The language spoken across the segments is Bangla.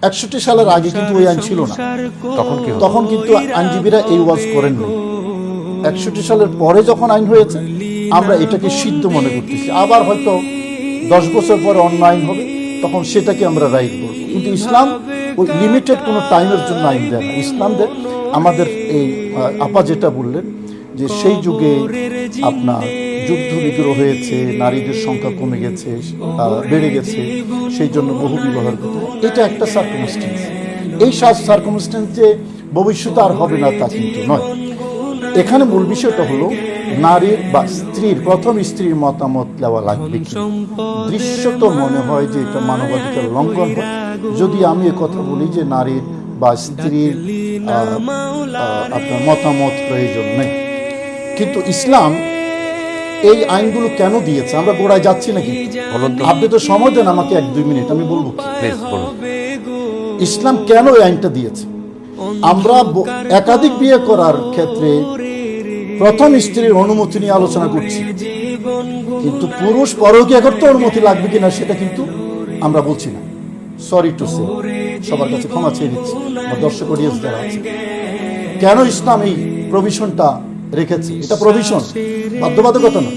61 সালের আগে কিন্তু ওই আইন ছিল না। তখন কিন্তু আইনজীবীরা এই ওয়াজ করেননি। 61 সালের পরে যখন আইন হয়েছে আমরা এটাকে সিদ্ধ মনে করতেছি। আবার হয়তো 10 বছর পরে অন্য আইন হবে, তখন সেটাকে আমরা রাইট বলবো। কিন্তু ইসলাম ওই লিমিটেড কোনো টাইমের জন্য আইন দেয় না। ইসলামদের আমাদের এই আপা যেটা বললেন যে সেই যুগে আপনার যুদ্ধ বিগ্রহ হয়েছে, নারীদের সংখ্যা কমে গেছে, বেড়ে গেছে, সেই জন্য বহু বিবাহের কথা। এটা একটা সার্কামস্টেন্স। এই সার্কামস্টেন্স যে ভবিষ্যতে আর হবে না তা কিন্তু নয়। এখানে মূল বিষয়টা হলো নারীর বা স্ত্রীর, প্রথম স্ত্রীর মতামত দেওয়া লাগবে কি। দৃশ্যত মনে হয় যে এটা মানবাধিকার লঙ্ঘন হয় যদি আমি কথা বলি যে নারীর বা স্ত্রীর আপনার মতামত প্রয়োজন নেই। কিন্তু ইসলাম এই আইনগুলো কেন দিয়েছে? আমরা গোড়ায় যাচ্ছি নাকি? আপনি তো সময় দেন আমাকে 1-2 মিনিট, আমি বলবো। ইসলাম কেন এই আইনটা দিয়েছে? আমরা একাধিক বিয়ে করার ক্ষেত্রে প্রথম স্ত্রীর অনুমতি নিয়ে আলোচনা করছি, কিন্তু পুরুষ পরকীয়া করতে অনুমতি লাগবে কিনা সেটা কিন্তু আমরা বলছি না। সরি টু সে, সবার কাছে ক্ষমা চেয়ে নিচ্ছি আমার দর্শক অডিয়েন্স যারা আছে। কেন ইসলাম এই প্রভিশনটা রেখেছে? এটা প্রভিশন, বাধ্যবাধকতা না।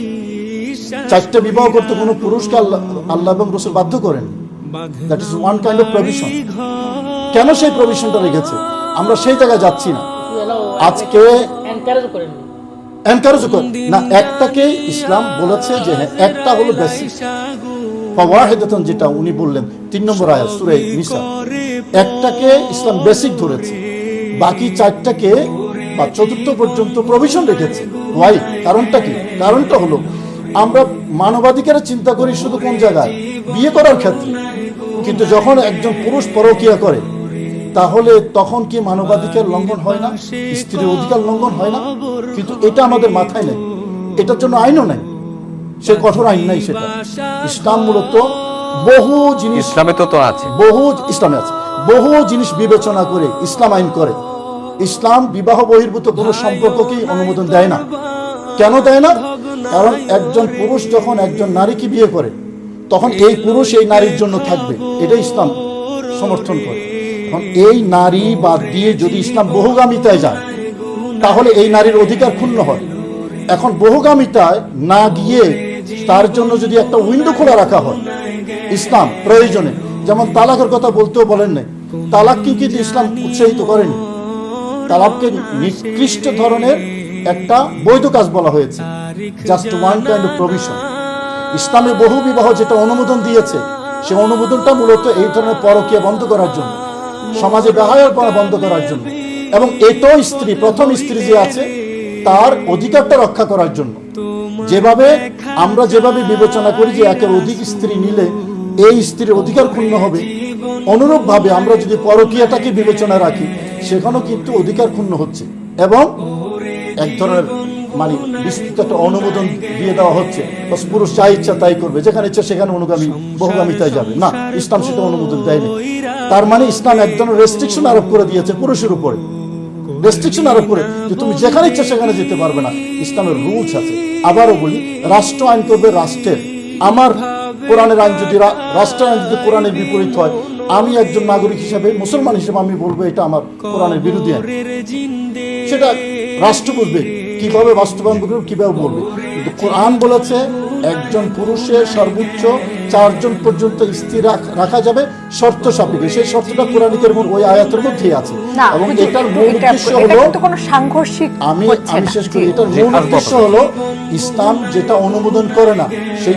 4টা বিবাহ করতে কোনো পুরুষকে আল্লাহ এবং রাসূল বাধ্য করেন। That is one kind of provision. কেন সেই প্রভিশনটা রেখেছে? আমরা সেই জায়গায় যাচ্ছি না আজকে। এনকারেজ করেন না, একটাকে ইসলাম বলেছে যে হ্যাঁ একটা হলো বেসিক ফাওয়াহিদাতুন, যেটা উনি বললেন 3 নম্বর আয়াত সূরা নিসা। একটাকে ইসলাম বেসিক ধরেছে, বাকি 4টাকে বা 4র্থ পর্যন্ত প্রভিশন রেখেছে। ওয়াই? কারণটা কি? কারণটা হলো আমরা মানবাধিকারের চিন্তা করি শুধু কোন জায়গায়? বিয়ে করার ক্ষেত্রে। কিন্তু যখন একজন পুরুষ পরকীয়া করে তাহলে তখন কি মানবাধিকার লঙ্ঘন হয় না? স্ত্রীর অধিকার লঙ্ঘন হয় না? কিন্তু এটা আমাদের মাথায় নেই, এটার জন্য আইনও নেই, সে কঠোর আইন নাই সেটা। ইসলাম মূলত বহু জিনিস, ইসলামে তো আছে, ইসলামে আছে বহু জিনিস বিবেচনা করে ইসলাম আইন করে। ইসলাম বিবাহ বহির্ভূত কোনো সম্পর্ককেই অনুমোদন দেয় না। কেন দেয় না? কারণ একজন পুরুষ যখন একজন নারীকে বিয়ে করে তখন এই পুরুষ এই নারীর জন্য থাকবে, এটা ইসলাম সমর্থন করে। এখন এই নারী বাদ দিয়ে যদি ইসলাম বহুগামিতায় যায় তাহলে এই নারীর অধিকার ক্ষুণ্ণ হয়। এখন বহুগামিতায় না গিয়ে তার জন্য যদি একটা উইন্ডো খোলা রাখা হয় ইসলাম প্রয়োজনে, যেমন তালাকের কথা বলতেও বলেন নাই, তালাককে কিন্তু ইসলাম উৎসাহিত করেনি। তালাককে নিকৃষ্ট ধরনের একটা বৈধ কাজ বলা হয়েছে, just one kind of provision. ইসলামে বহু বিবাহ যেটা অনুমোদন দিয়েছে সে অনুমোদনটা মূলত এই ধরনের পরকীয়া বন্ধ করার জন্য, সমাজে বেহায়াপনা বন্ধ করার জন্য, এবং এটাও স্ত্রী, প্রথম স্ত্রী যে আছে তার অধিকারটা রক্ষা করার জন্য। যেভাবে আমরা যেভাবে বিবেচনা করি যে একের অধিক স্ত্রী নিলে এই স্ত্রীর অধিকার ক্ষুণ্ণ হবে, অনুরূপভাবে আমরা যদি পরকীয়াটাকে বিবেচনা রাখি সেখানেও কিন্তু অধিকার ক্ষুণ্ণ হচ্ছে, এবং এক ধরনের মানে বিস্তৃত একটা অনুমোদন দিয়ে দেওয়া হচ্ছে। পুরুষ যা ইচ্ছা তাই করবে, যেখানে ইচ্ছা সেখানে বহুগামিতায় যাবে না, ইসলাম সেটা অনুমোদন দেয়নি। তার মানে ইসলাম এক ধরনের রেস্ট্রিকশন আরোপ করে দিয়েছে পুরুষের উপরে, রেস্ট্রিকশন আরোপ করে যে তুমি যেখানে ইচ্ছা সেখানে যেতে পারবে না। ইসলামের রুলস আছে। আবারও বলি, রাষ্ট্র আইন করবে রাষ্ট্রের। আমার কোরআনের আইন যদি রাষ্ট্রের আইন যদি কোরআনের বিপরীত হয়, আমি একজন নাগরিক হিসাবে, মুসলমান হিসেবে আমি বলবো এটা আমার কোরআনের বিরোধী আইন। সেটা রাষ্ট্র বুঝবে কিভাবে বাস্তবায়ন করবে, কিভাবে বলবে। কিন্তু কোরআন বলেছে একজন পুরুষের সর্বোচ্চ 4 জন পর্যন্ত স্ত্রী রাখা যাবে শর্ত সাপেক্ষে। সেই শর্তটা কোরআনিকের ওই আয়াতের মধ্যেই আছে। এবং এটার মূল উদ্দেশ্য হলো, আমি শেষ করি, এটার মূল উদ্দেশ্য হলো ইসলাম যেটা অনুমোদন করে না সেই